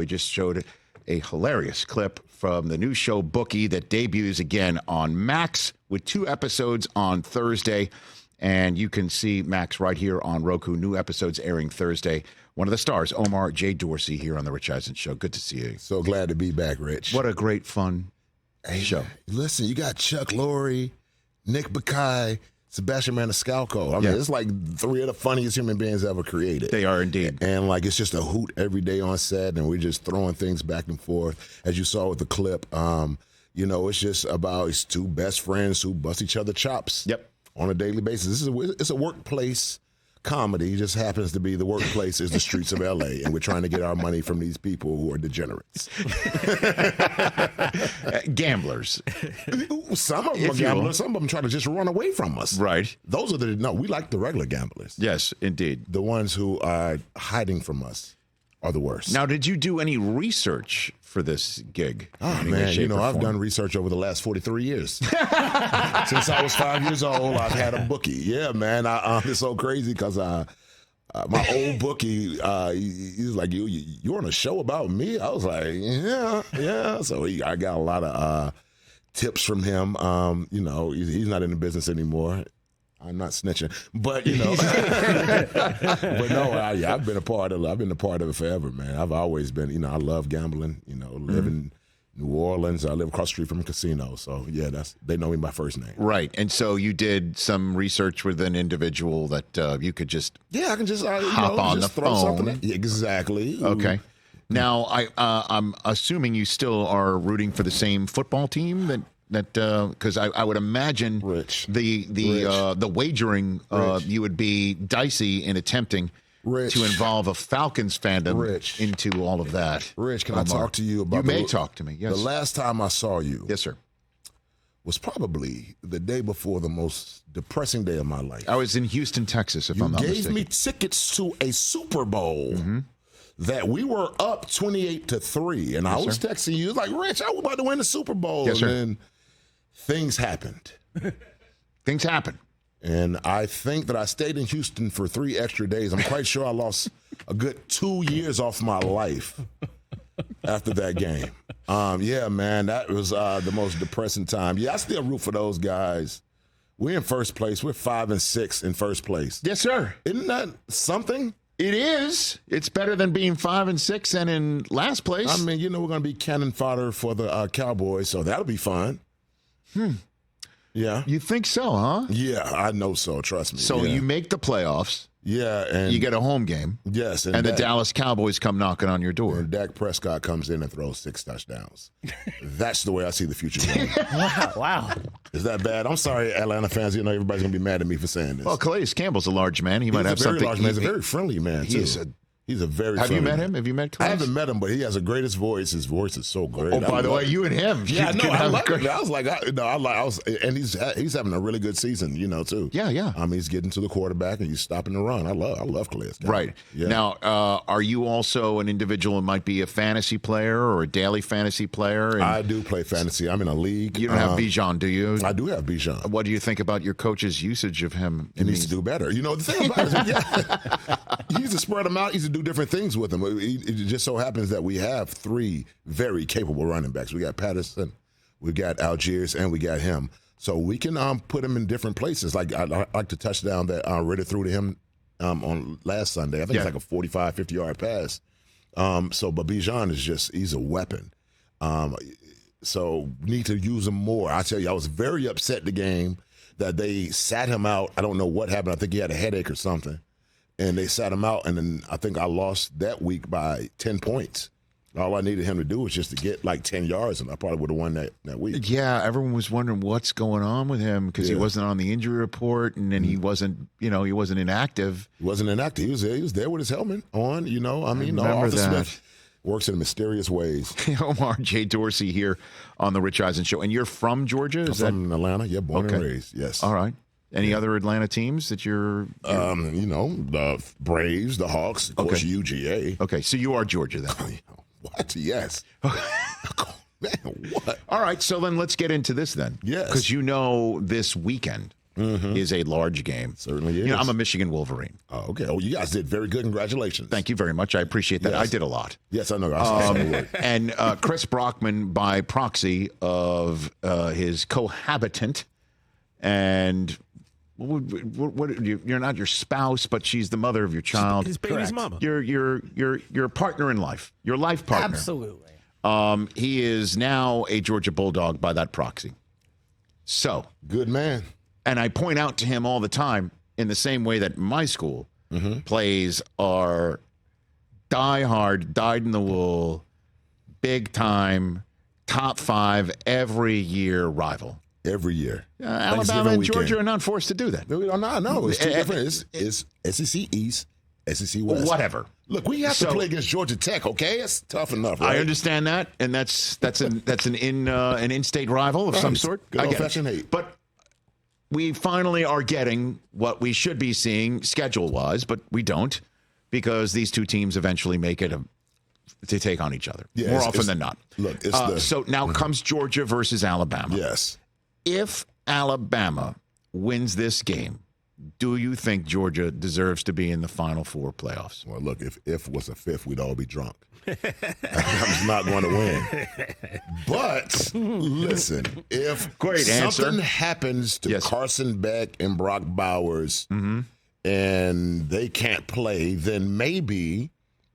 We just showed a hilarious clip from the new show Bookie that debuts again on Max with 2 episodes on Thursday. And you can see Max right here on Roku. New episodes airing Thursday. One of the stars, Omar J. Dorsey, here on the Rich Eisen Show. Good to see you. So glad to be back, Rich. What a great, fun show. Listen, you got Chuck Lorre, Nick Bakay, Sebastian Maniscalco. I mean, it's like 3 of the funniest human beings ever created. They are indeed. And like it's just a hoot every day on set, and we're just throwing things back and forth. As you saw with the clip, it's just about it's 2 best friends who bust each other chops on a daily basis. It's a workplace comedy. It just happens to be the workplace is the streets of L.A., and we're trying to get our money from these people who are degenerates. Gamblers. Some of them are gamblers. Some of them try to just run away from us. Right. Those are we like the regular gamblers. Yes, indeed. The ones who are hiding from us are the worst. Now, did you do any research for this gig? Oh, man, I've done research over the last 43 years. Since I was 5 years old, I've had a bookie. Yeah, man, it's so crazy because my old bookie, he's like, you on a show about me? I was like, yeah. So I got a lot of tips from him. He's not in the business anymore. I'm not snitching, but but no, I've been a part of it forever, man. I've always been, I love gambling. Live in New Orleans. I live across the street from a casino, so yeah, they know me by first name. Right, and so you did some research with an individual that you could just I can just hop on just the throw phone. Something. Exactly. Okay. Now I'm assuming you still are rooting for the same football team that because I would imagine Rich. the wagering you would be dicey in attempting to involve a Falcons fandom into all of that. Rich, can I talk to you about? You may talk to me. Yes. The last time I saw you, yes, sir, was probably the day before the most depressing day of my life. I was in Houston, Texas. If I'm not mistaken, you gave me tickets to a Super Bowl. That we were up 28-3, and I was texting you like, Rich, I was about to win the Super Bowl. Yes, sir. And things happened. Things happen. And I think that I stayed in Houston for 3 extra days. I'm quite sure I lost a good 2 years off my life after that game. Yeah, man, that was the most depressing time. Yeah, I still root for those guys. We're in first place. We're 5-6 in first place. Yes, sir. Isn't that something? It is. It's better than being 5-6 and in last place. I mean, we're going to be cannon fodder for the Cowboys, so that'll be fun. Yeah. You think so, huh? Yeah, I know so. Trust me. So you make the playoffs. Yeah, and you get a home game. Yes, and the Dallas Cowboys come knocking on your door. And Dak Prescott comes in and throws 6 touchdowns. That's the way I see the future going. Wow. Is that bad? I'm sorry, Atlanta fans. Everybody's gonna be mad at me for saying this. Well, Calais Campbell's a large man. He might have something. Large man. He's a very friendly man too. He's a very. Have you met him? Have you met Calais? I haven't met him, but he has the greatest voice. His voice is so great. Oh, by the way, you and him. Yeah, no, I like it. I was like, and he's having a really good season, too. Yeah. He's getting to the quarterback and he's stopping the run. I love Calais. Right. Yeah. Now, are you also an individual who might be a fantasy player or a daily fantasy player? And I do play fantasy. I'm in a league. You don't have Bijan, do you? I do have Bijan. What do you think about your coach's usage of him? He needs to do better. The thing about it, he needs to spread them out. He needs to do different things with them. It just so happens that we have 3 very capable running backs. We got Patterson, we got Algiers, and we got him. So we can put him in different places. Like I like the touchdown that Ritter threw to him on last Sunday. I think it's like a 45, 50-yard pass. But Bijan is he's a weapon. So need to use him more. I tell you, I was very upset the game that they sat him out. I don't know what happened. I think he had a headache or something. And they sat him out, and then I think I lost that week by 10 points. All I needed him to do was just to get like 10 yards, and I probably would have won that week. Yeah, everyone was wondering what's going on with him because he wasn't on the injury report, and then he wasn't inactive. He wasn't inactive. He was there with his helmet on. Arthur Smith works in mysterious ways. Omar J. Dorsey here on the Rich Eisen Show, and you're from Georgia? I'm from Atlanta. Yeah, born and raised. Yes. All right. Any other Atlanta teams that you're the Braves, the Hawks, of course, UGA. Okay, so you are Georgia then. What? Yes. Man, what? All right, so then let's get into this then. Yes. Because this weekend, is a large game. Certainly is. You know, I'm a Michigan Wolverine. Oh, okay. Oh, you guys did very good. Congratulations. Thank you very much. I appreciate that. Yes. I did a lot. Yes, I know. I And Chris Brockman, by proxy of his cohabitant, and you're not your spouse, but she's the mother of your child. His baby's mama. Your partner in life, your life partner. Absolutely. He is now a Georgia Bulldog by that proxy. So good man. And I point out to him all the time, in the same way that my school plays our die-hard, dyed-in-the-wool, big-time, top 5 every year rival. Every year. Alabama and Georgia are not forced to do that. No, it's two different. It's SEC East, SEC West. Whatever. Look, we have to play against Georgia Tech, okay? It's tough enough, right? I understand that, and that's an in-state rival of some sort. Good old-fashioned hate. But we finally are getting what we should be seeing schedule-wise, but we don't, because these two teams eventually make it to take on each other more often than not. Look, so now comes Georgia versus Alabama. Yes. If Alabama wins this game, do you think Georgia deserves to be in the Final Four playoffs? Well, look, if was a fifth, we'd all be drunk. I'm not going to win. But listen, if something happens to Carson Beck and Brock Bowers and they can't play, then maybe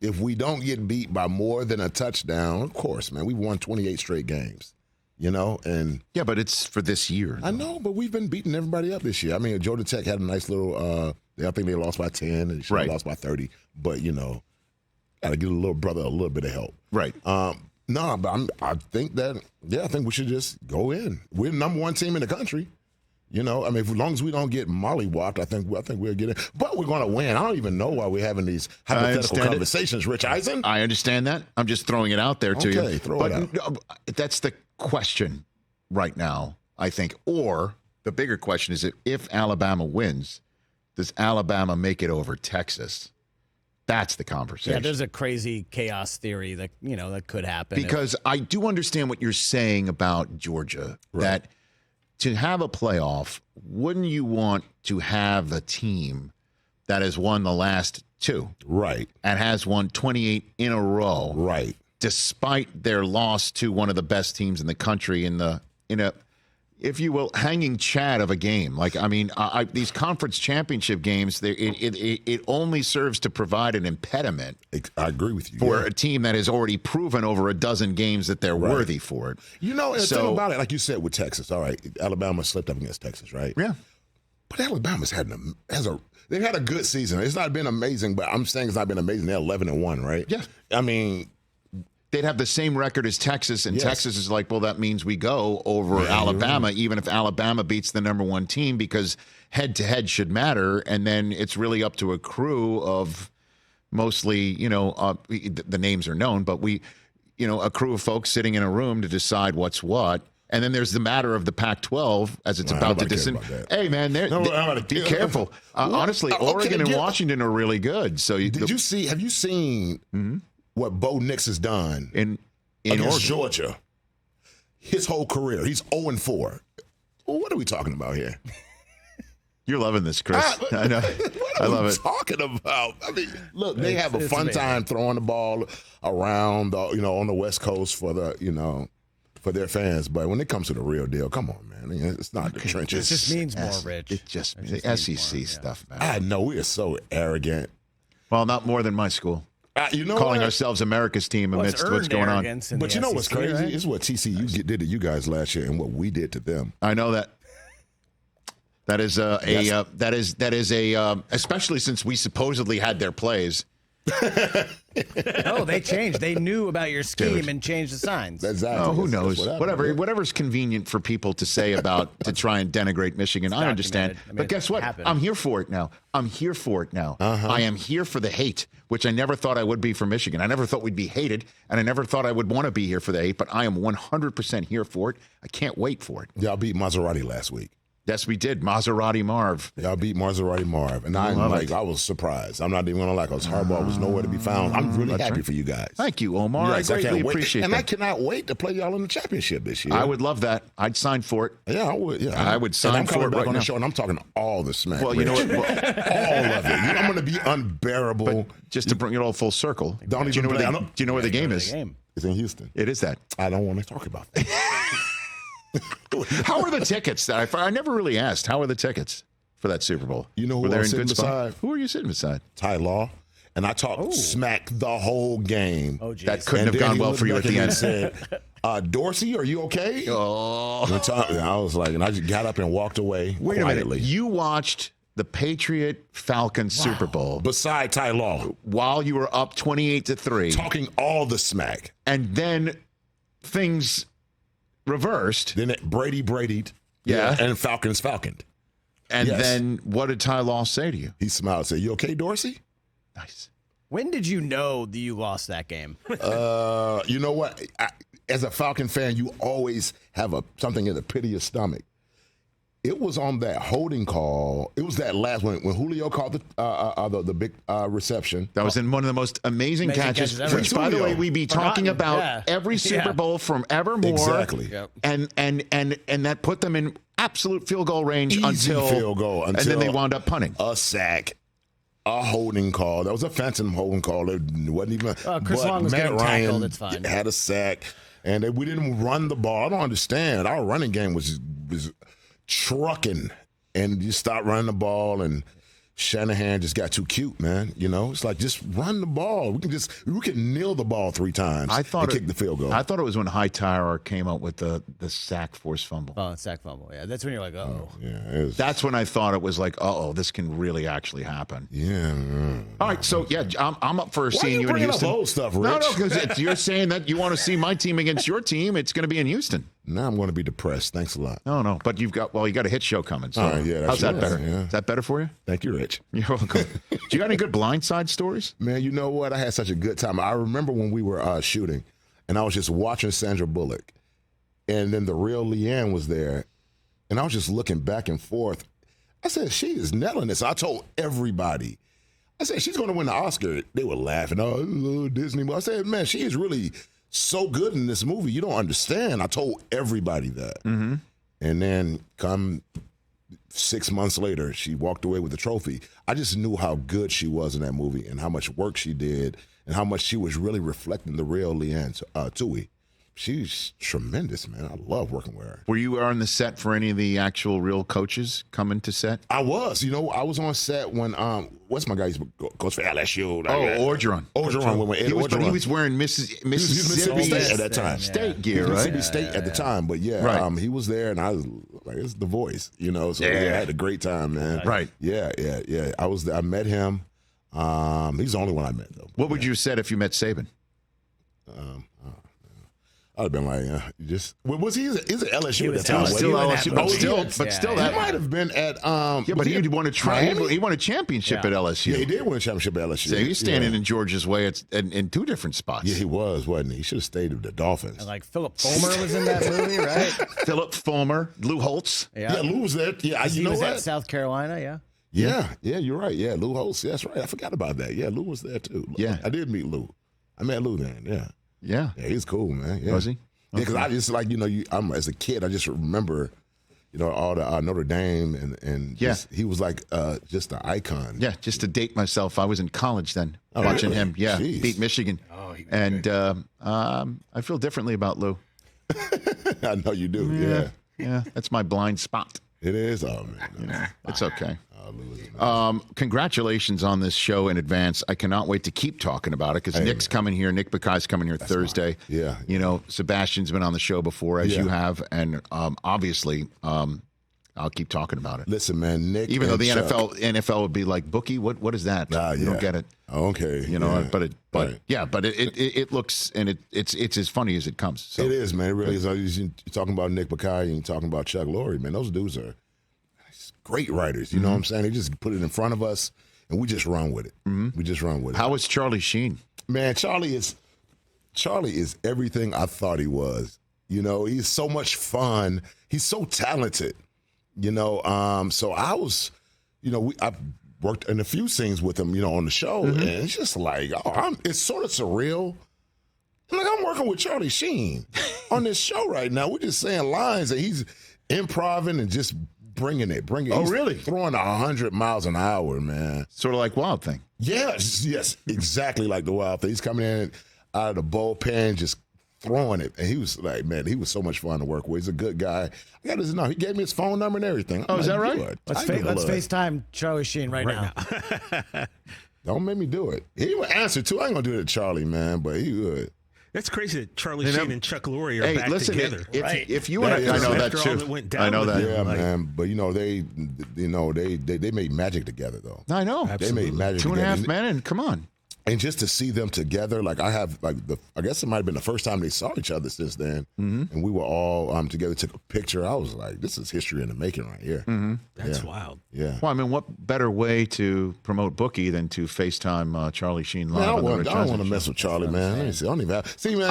if we don't get beat by more than a touchdown, of course, man, we won 28 straight games. You know, and yeah, but it's for this year. I know, but we've been beating everybody up this year. I mean, Georgia Tech had a nice little. I think they lost by 10, and they should have lost by 30. But you know, gotta give a little brother a little bit of help. Right. No, but I think we should just go in. We're the number 1 team in the country. You know, I mean, as long as we don't get mollywopped, I think we'll get in. But we're going to win. I don't even know why we're having these hypothetical conversations, Rich Eisen. I understand that. I'm just throwing it out there to you. Okay, throw it out. That's the question right now, I think. Or the bigger question is, if Alabama wins, does Alabama make it over Texas? That's the conversation. Yeah, there's a crazy chaos theory that could happen. Because I do understand what you're saying about Georgia, that to have a playoff, wouldn't you want to have a team that has won the last 2? Right. And has won 28 in a row. Right. Despite their loss to one of the best teams in the country in a, if you will, hanging chad of a game. Like, I mean, these conference championship games, it only serves to provide an impediment. I agree with you. For a team that has already proven over a dozen games that they're worthy for it. You know, and the thing about it, like you said with Texas, all right, Alabama slipped up against Texas, right? Yeah. But Alabama's they've had a good season. It's not been amazing, but I'm saying it's not been amazing. They're 11-1, right? Yeah. I mean, they'd have the same record as Texas, and Texas is like, well, that means we go over Alabama, even if Alabama beats the number 1 team, because head-to-head should matter, and then it's really up to a crew of mostly, the names are known, but a crew of folks sitting in a room to decide what's what. And then there's the matter of the Pac-12 as it's about to disintegrate. Hey, man, be careful. Honestly, Oregon and Washington are really good. So have you seen what Bo Nix has done in against Georgia? His whole career, he's 0-4. Well, what are we talking about here? You're loving this, Chris. I know. What are we talking about? I mean, look, they have a fun time throwing the ball around, on the West Coast for for their fans. But when it comes to the real deal, come on, man. It's not the trenches. It just means more, Rich. It just the SEC stuff, man. I know we are so arrogant. Well, not more than my school. Calling ourselves America's team amidst what's going on. But you know what's crazy? Right? It's what TCU did to you guys last year and what we did to them. I know that. That is especially since we supposedly had their plays. No, they changed. They knew about your scheme and changed the signs. Exactly. Oh, who knows? Whatever's convenient for people to say to try and denigrate Michigan. I understand. But guess what? I'm here for it now. I am here for the hate, which I never thought I would be for Michigan. I never thought we'd be hated, and I never thought I would want to be here for the hate, but I am 100% here for it. I can't wait for it. Y'all beat Maserati last week. Yes, we did. Maserati Marv. Y'all beat Maserati Marv. And I was surprised. I'm not even going to lie, because Harbaugh was nowhere to be found. I'm really happy for you guys. Thank you, Omar. I greatly appreciate and that. I cannot wait to play y'all in the championship this year. I would love that. I'd sign for it. Yeah, I would. Yeah, I would sign for it back right on now. the show, and I'm talking all the smack. Well, you know what? Well, all of it. I'm going to be unbearable. but just to bring it all full circle, Don't do you know even where play. do you know where the game is? It's in Houston. It is that. I don't want to talk about that. How are the tickets? I never really asked. How are the tickets for that Super Bowl? You know who were they I was in good sitting spot? beside? Who are you sitting beside? Ty Law. And I talked smack the whole game. Oh, geez. That couldn't And have then gone he well looked for you back at the me end. and said, Dorsey, are you okay? Oh, And I was like, and I just got up and walked away wait a quietly. minute. You watched the Patriot Falcons Super Bowl Beside Ty Law, while you were up 28-3, talking all the smack. and then things reversed. Then Brady'd. Yeah. And Falconed. And Yes. then what did Ty Law say to you? He smiled and said, you okay, Dorsey? Nice. When did you know that you lost that game? You know what? As a Falcon fan, you always have something in the pit of your stomach. It was on that holding call. It was that last one when Julio called the big reception. That was in one of the most amazing catches, ever. which, by the way, we be talking about every Super Bowl from evermore. Exactly. Yep. And that put them in absolute field goal range Easy until field goal and then they wound up punting. A sack, a holding call. That was a phantom holding call. It wasn't even. Chris Long was Matt getting Ryan tackled. It's fine. had a sack, and we didn't run the ball. I don't understand. Our running game was trucking, and you stopped running the ball, and Shanahan just got too cute, man. You know, it's like, just run the ball. We can kneel the ball 3 times and kick the field goal. I thought it was when Hightower came out with the sack force fumble. Oh, sack fumble. Yeah, that's when you're like, oh. Yeah, That's when I thought it was like, this can really actually happen. yeah. All right, so yeah, I'm up for Why seeing you you in bringing up Houston. old stuff, No, Rich? because you're saying that you want to see my team against your team. It's going to be in Houston. Now I'm going to be depressed. Thanks a lot. No, but you got a hit show coming. So All right, yeah, how's that that's better? right, yeah. Is that better for you? Thank you, Rich. You're welcome. Do you got any good blindside stories? Man, you know what? I had such a good time. I remember when we were shooting, and I was just watching Sandra Bullock, and then the real Leanne was there, and I was just looking back and forth. I said, she is nailing this. I told everybody. I said, she's going to win the Oscar. They were laughing. Oh, Disney. I said, man, she is really so good in this movie. You don't understand. I told everybody that. Mm-hmm. And then come 6 months later, she walked away with the trophy. I just knew how good she was in that movie and how much work she did and how much she was really reflecting the real Leanne Tui. She's tremendous, man. I love working with her. Were you on the set for any of the actual real coaches coming to set? I was. You know, I was on set when, what's my guy? He goes for LSU. Orgeron. Orgeron. He was wearing Mississippi State at that time. State gear, Mississippi right? State at the time. But yeah, Right. he was there, and I was like, it's The Voice, you know. So yeah, I had a great time, man. Right. Yeah. I met him. He's the only one I met, though. What would you have said if you met Saban? I'd have been like, was he? Is it LSU at was that time? Still in LSU, that but still that. He might have been at. Yeah, but he won he won a championship at LSU. Yeah, he did win a championship at LSU. So he's standing in Georgia's way in 2 different spots. Yeah, he was, wasn't he? He should have stayed with the Dolphins. And like Philip Fulmer was in that movie, right? Philip Fulmer, Lou Holtz. Yeah, Lou was there. Yeah, He you know was what? at South Carolina, yeah. Yeah, you're right. Yeah, Lou Holtz. That's right. I forgot about that. Yeah, Lou was there too. Yeah. I did meet Lou. I met Lou then. Yeah. Yeah. Yeah, he's cool, man. Yeah. Was he? Yeah, because I just like, as a kid, I just remember, all the Notre Dame and he was like just an icon. Yeah, just to date myself, I was in college then watching really? him. Yeah, Jeez. beat Michigan. And I feel differently about Lou. I know you do. Yeah. Yeah, that's my blind spot. It is. Oh, man. It's okay. Lou is nice. Congratulations on this show in advance. I cannot wait to keep talking about it because Nick's coming here. Nick Buckey's coming here Thursday. Yeah. Sebastian's been on the show before, as you have, and obviously, I'll keep talking about it. Listen, man, Nick. Even though the Chuck, NFL would be like, Bookie, what is that? You don't get it. Okay. But it looks and it's as funny as it comes. So. It is, man. It really is. You're talking about Nick Buckey and you're talking about Chuck Lorre, man. Those dudes are great writers. You know what I'm saying? They just put it in front of us and we just run with it. We just run with it. How was Charlie Sheen? Man, Charlie is everything I thought he was. He's so much fun. He's so talented. So I was, I worked in a few scenes with him, on the show, and it's just like, it's sort of surreal. Like, I'm working with Charlie Sheen on this show right now. We're just saying lines, and he's improvising and just bringing it. Oh, really? Throwing 100 miles an hour, man. Sort of like Wild Thing. Yes, exactly like the Wild Thing. He's coming in out of the bullpen, just throwing it. And he was like, man, he was so much fun to work with. He's a good guy. I got his number. He gave me his phone number and everything. Oh, is that right? Let's FaceTime Charlie Sheen right now. Don't make me do it. He would answer, too. I ain't going to do it to Charlie, man, but he would. That's crazy that Charlie Sheen and Chuck Lorre are back together. If you want to, I know that too. I know that. Yeah, man. But they made magic together, though. I know. Absolutely. They made magic. 2.5 Men, and come on. And just to see them together, like I guess it might have been the first time they saw each other since then. Mm-hmm. And we were all together, took a picture. I was like, this is history in the making right here. Mm-hmm. That's wild. Yeah. Well, I mean, what better way to promote Bookie than to FaceTime Charlie Sheen live? Man, I don't want to mess with Charlie, man. Let me see. I don't even have. See, man.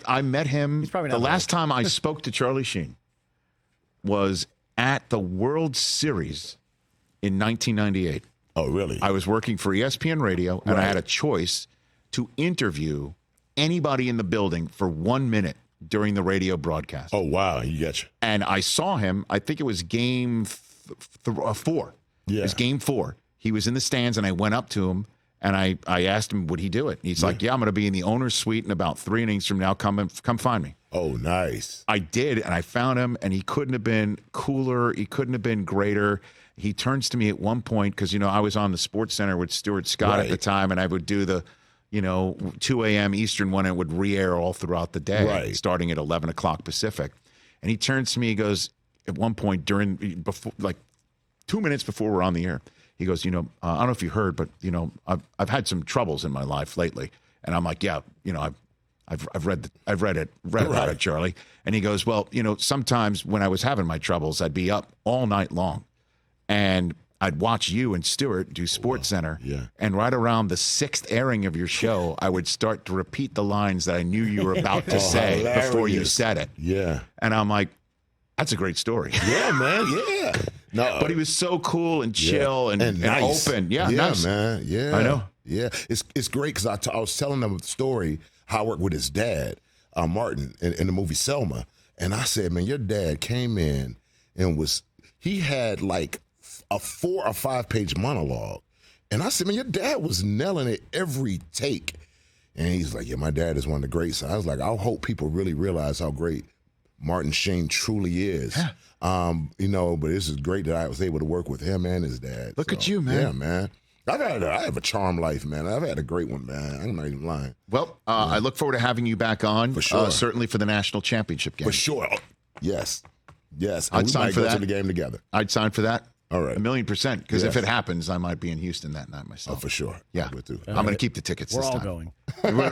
I met him. The last time I spoke to Charlie Sheen was at the World Series in 1998. Oh, really? I was working for ESPN Radio, and I had a choice to interview anybody in the building for 1 minute during the radio broadcast. Oh, wow. You got you. And I saw him. I think it was game 4. Yeah. It was game 4. He was in the stands, and I went up to him, and I asked him, would he do it? He's like, yeah, I'm going to be in the owner's suite in about 3 innings from now. Come find me. Oh, nice. I did, and I found him, and he couldn't have been cooler. He couldn't have been greater. He turns to me at one point because, I was on the Sports Center with Stuart Scott at the time, and I would do the, 2 a.m. Eastern one, and it would re-air all throughout the day, starting at 11 o'clock Pacific. And he turns to me, he goes, at one point before 2 minutes before we're on the air, he goes, I don't know if you heard, but, I've had some troubles in my life lately. And I'm like, yeah, I've read about it, Charlie. And he goes, well, sometimes when I was having my troubles, I'd be up all night long. And I'd watch you and Stuart do Sports Center. Yeah. And right around the 6th airing of your show, I would start to repeat the lines that I knew you were about to say before you said it. Yeah. And I'm like, that's a great story. Yeah, man. Yeah. No, but he was so cool and chill and nice. Open. Yeah, nice. Man. Yeah. I know. Yeah. It's great because I was telling them the story, how I worked with his dad, Martin, in the movie Selma. And I said, man, your dad came in and he had like a 4 or 5 page monologue. And I said, man, your dad was nailing it every take. And he's like, yeah, my dad is one of the greats. So I was like, I hope people really realize how great Martin Sheen truly is. Yeah. But this is great that I was able to work with him and his dad. Look at you, man. Yeah, man. I have a charmed life, man. I've had a great one, man. I'm not even lying. Well, I look forward to having you back on. For sure. Certainly for the national championship game. For sure. Yes. And I'd sign for that. To the game together. I'd sign for that. All right. 1,000,000%. Because if it happens, I might be in Houston that night myself. Oh, for sure. Yeah. I'm going to keep the tickets this time. We're all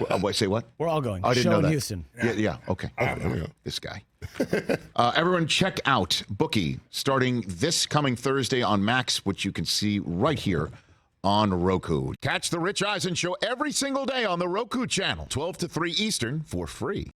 going. Wait, say what? We're all going. I didn't Show know in that. Houston. Yeah. Okay. This guy. Everyone check out Bookie starting this coming Thursday on Max, which you can see right here on Roku. Catch the Rich Eisen Show every single day on the Roku channel, 12 to 3 Eastern for free.